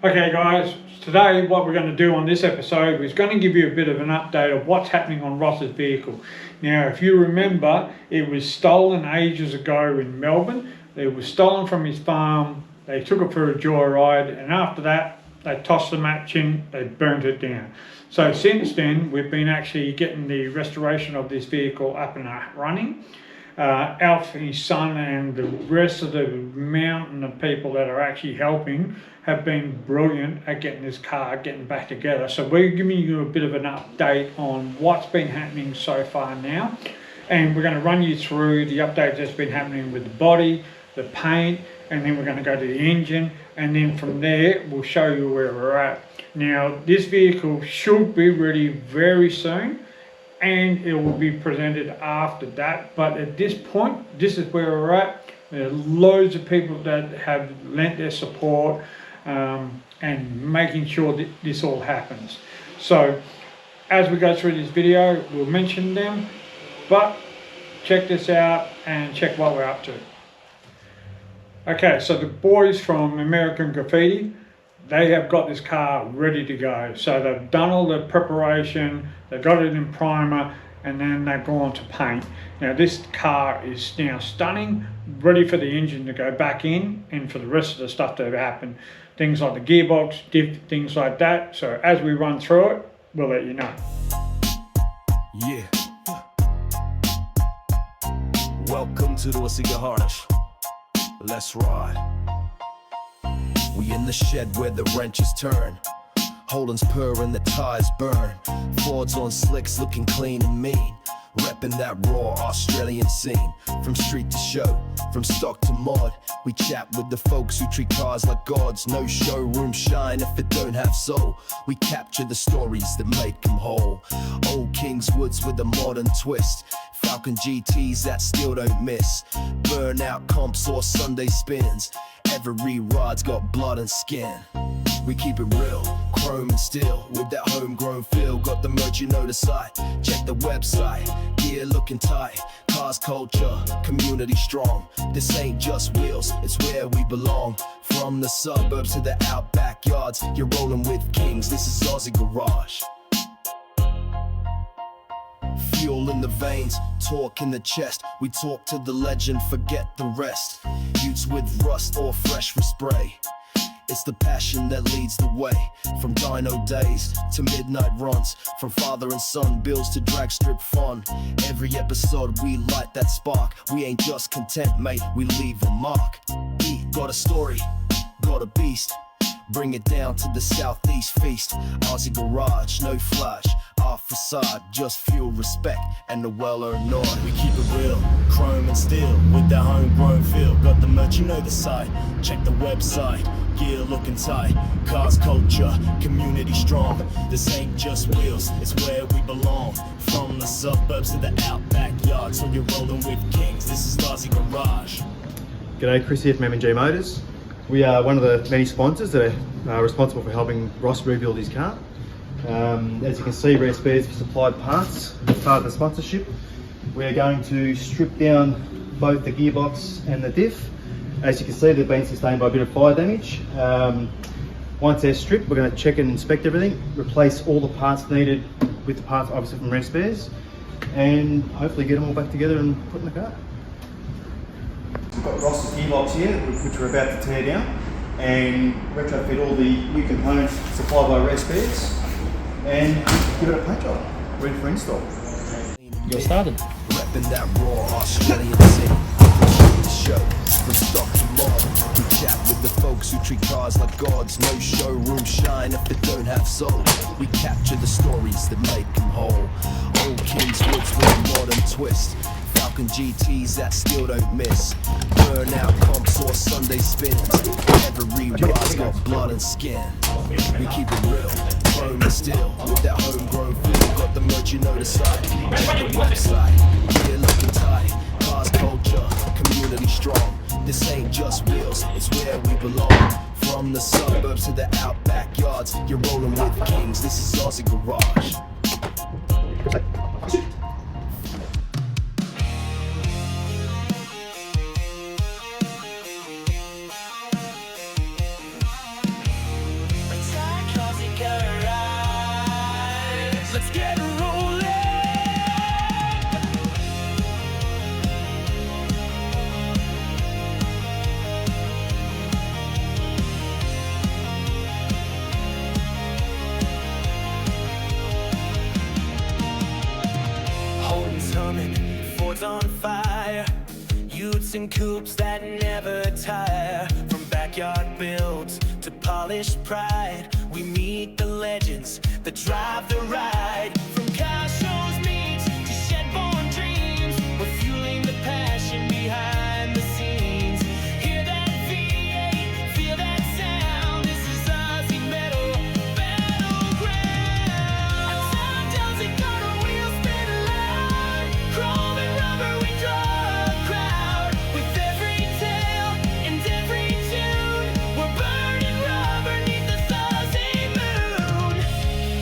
Okay guys, today what we're going to do on this episode is going to give you a bit of an update of what's happening on Ross's vehicle. Now if you remember, it was stolen ages ago in Melbourne. It was stolen from his farm, they took it for a joyride, and after that they tossed the match in, they burnt it down. So since then we've been actually getting the restoration of this vehicle up and running. Alf, his son, and the rest of the mountain of people that are actually helping have been brilliant at getting this car getting back together. So we're giving you a bit of an update on what's been happening so far now, and we're going to run you through the updates that's been happening with the body, the paint, and then we're going to go to the engine, and then from there we'll show you where we're at. Now this vehicle should be ready very soon, and it will be presented after that, but at this point this is where we're at. There are loads of people that have lent their support and making sure that this all happens. So as we go through this video we'll mention them, but check this out and check what we're up to. Okay, so the boys from American Graffiti, they have got this car ready to go. So they've done all the preparation, they've got it in primer, and then they've gone to paint. Now this car is now stunning, ready for the engine to go back in and for the rest of the stuff to happen. Things like the gearbox, diff, things like that. So as we run through it, we'll let you know. Yeah. Welcome to the Aussie Garage. Let's ride. We in the shed where the wrenches turn. Holden's purr and the tires burn. Fords on slicks looking clean and mean. Reppin' that raw Australian scene. From street to show, from stock to mod. We chat with the folks who treat cars like gods. No showroom shine if it don't have soul. We capture the stories that make them whole. Old Kingwoods with a modern twist. Falcon GTs that still don't miss. Burnout comps or Sunday spins. Every ride's got blood and skin. We keep it real, chrome and steel, with that homegrown feel. Got the merch, you know the site. Check the website, gear looking tight. Cars culture, community strong. This ain't just wheels, it's where we belong. From the suburbs to the outback yards, you're rolling with kings, this is Aussie Garage. Fuel in the veins, torque in the chest. We talk to the legend, forget the rest. Youths with rust or fresh from spray. It's the passion that leads the way. From dyno days to midnight runs. From father and son bills to drag strip fun. Every episode we light that spark. We ain't just content, mate, we leave a mark. We got a story, got a beast. Bring it down to the southeast feast. Aussie Garage, no flash. Our facade, just fuel respect and the well-earned nod. We keep it real, chrome and steel, with that homegrown feel. Got the merch, you know the site. Check the website, gear looking tight. Cars culture, community strong. This ain't just wheels, it's where we belong. From the suburbs to the outback yard, so you're rolling with kings. This is Aussie Garage. G'day, Chris here from M&G Motors. We are one of the many sponsors that are responsible for helping Ross rebuild his car. As you can see, Rare Spares for supplied parts as part of the sponsorship. We are going to strip down both the gearbox and the diff. As you can see, they've been sustained by a bit of fire damage. Once they're stripped, we're going to check and inspect everything, replace all the parts needed with the parts obviously from Rare Spares, and hopefully get them all back together and put in the car. We've got Ross's gearbox here, which we're about to tear down, and retrofit all the new components supplied by Rare Spares, and give it a paint job, ready for install. Get started. Reppin' that raw Australian scene. The show, from stock to mod. We chat with the folks who treat cars like gods. No showroom shine if it don't have soul. We capture the stories that make them whole. Old Kingwoods with a modern twist. Falcon GTs that still don't miss. Burnout comps or Sunday spins. Every ride's got blood and skin. We keep it real, chrome and steel, with that homegrown feel. Got the merch, you know the site. Check the website, gear looking tight. Cars culture, community strong. This ain't just wheels, it's where we belong. From the suburbs to the outback yards, you're rolling with kings. This is Aussie Garage. and coupes that never tire. From backyard builds to polished pride, we meet the legends that drive the ride. From car shows meets to shed-born dreams, we're fueling the passion behind the scenes. Hear that V8, feel that sound. This is Aussie metal battleground. Our sound tells it got a wheel spin loud. Chrome and rubber, we draw a crowd. With every tale and every tune, we're burning rubber neath the Aussie moon.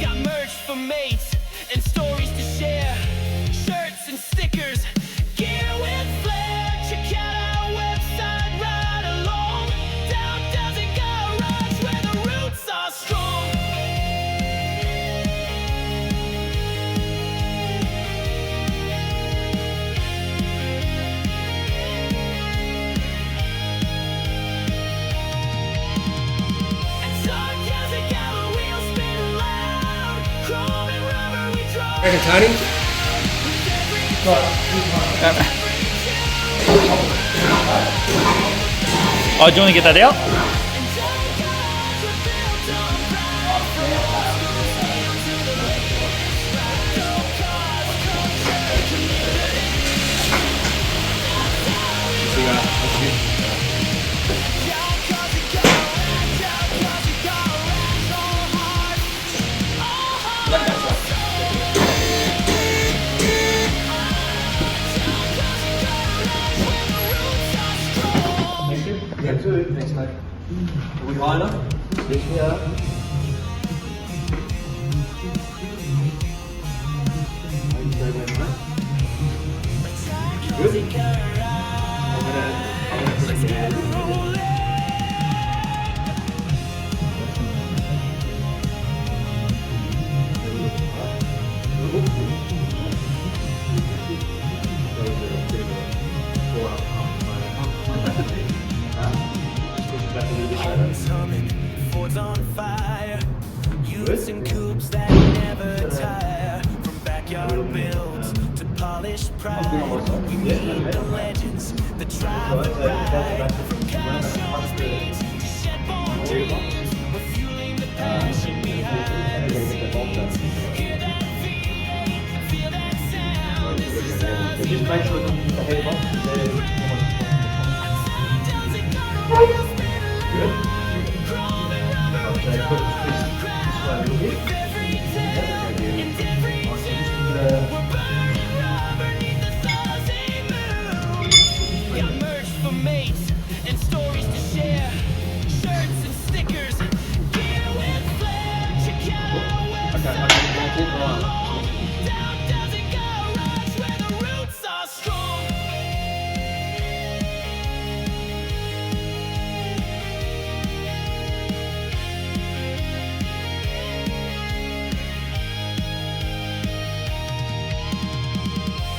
Got merch for mates and stories to share, shirts and stickers, gear with flair. Check out our website, ride along. Down Aussie Garage, where the roots are strong. And sarcastic, our wheels spin loud. Chrome and rubber, we draw. Tony? Oh, do you want to get that out? Thanks, mate. Are we high enough? Yes, we are. Good. Holden's humming, Ford's on fire. Youths and coupes that never tire. From backyard builds to polished pride, we meet the legends that drive the ride. From car shows beats to shed-born dreams, we're fueling the passion behind the scenes. Hear that V8, feel that sound. This is Aussie. Just make sure the head box is there. Good. Okay, put it this way a little bit. Got merch for mates and stories to share, shirts and stickers, gear with flair. Check out our website. Down Aussie Garage, where the roots are strong.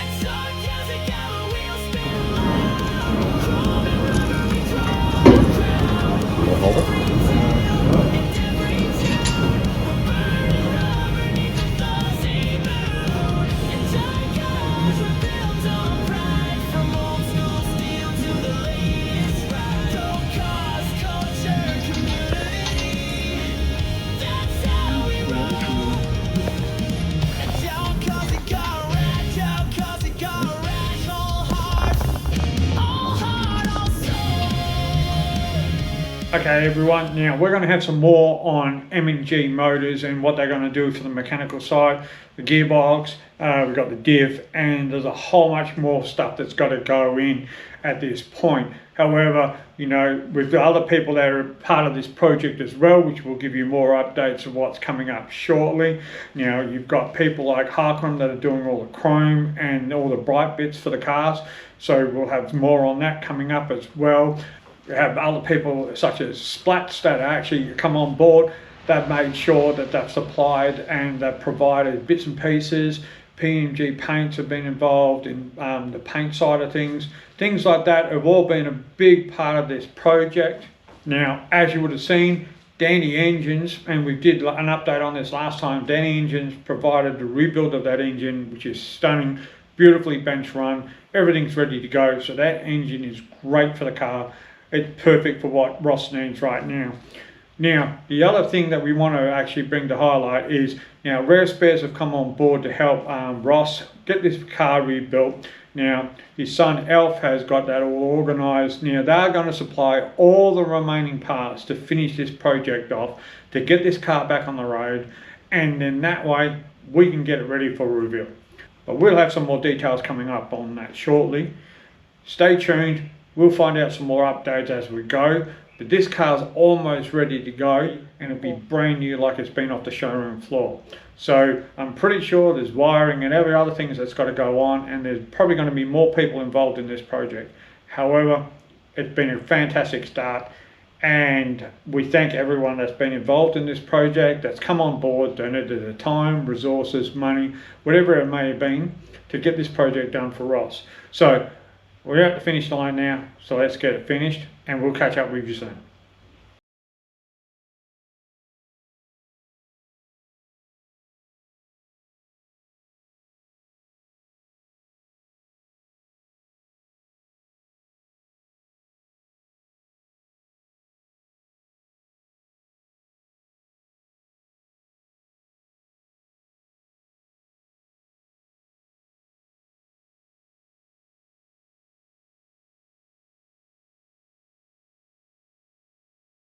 And sarcastic, our wheels spin loud. Chrome and rubber, we draw a crowd. Hold it. Okay everyone, now we're going to have some more on M&G Motors and what they're going to do for the mechanical side, the gearbox, we've got the diff, and there's a whole much more stuff that's got to go in at this point. However, you know, with the other people that are part of this project as well, which will give you more updates of what's coming up shortly. Now you've got people like Harkrome that are doing all the chrome and all the bright bits for the cars, so we'll have more on that coming up as well. We have other people such as Splats that actually come on board. They've made sure that they've supplied and they've provided bits and pieces. P&G paints have been involved in the paint side of things. Things like that have all been a big part of this project. Now, as you would have seen, Danny Engines, and we did an update on this last time, Danny Engines provided the rebuild of that engine, which is stunning, beautifully bench run. everything's ready to go. So that engine is great for the car. It's perfect for what Ross needs right now. Now, the other thing that we want to actually bring to highlight is, now Rare Spares have come on board to help Ross get this car rebuilt. Now, his son Alf has got that all organised. Now, they're going to supply all the remaining parts to finish this project off, to get this car back on the road, and then that way we can get it ready for reveal. But we'll have some more details coming up on that shortly. Stay tuned. We'll find out some more updates as we go. But this car's almost ready to go, and it'll be brand new like it's been off the showroom floor. So I'm pretty sure there's wiring and every other thing that's got to go on, and there's probably going to be more people involved in this project. However, it's been a fantastic start, and we thank everyone that's been involved in this project, that's come on board, donated their time, resources, money, whatever it may have been, to get this project done for Ross. So we're at the finish line now, so let's get it finished, and we'll catch up with you soon.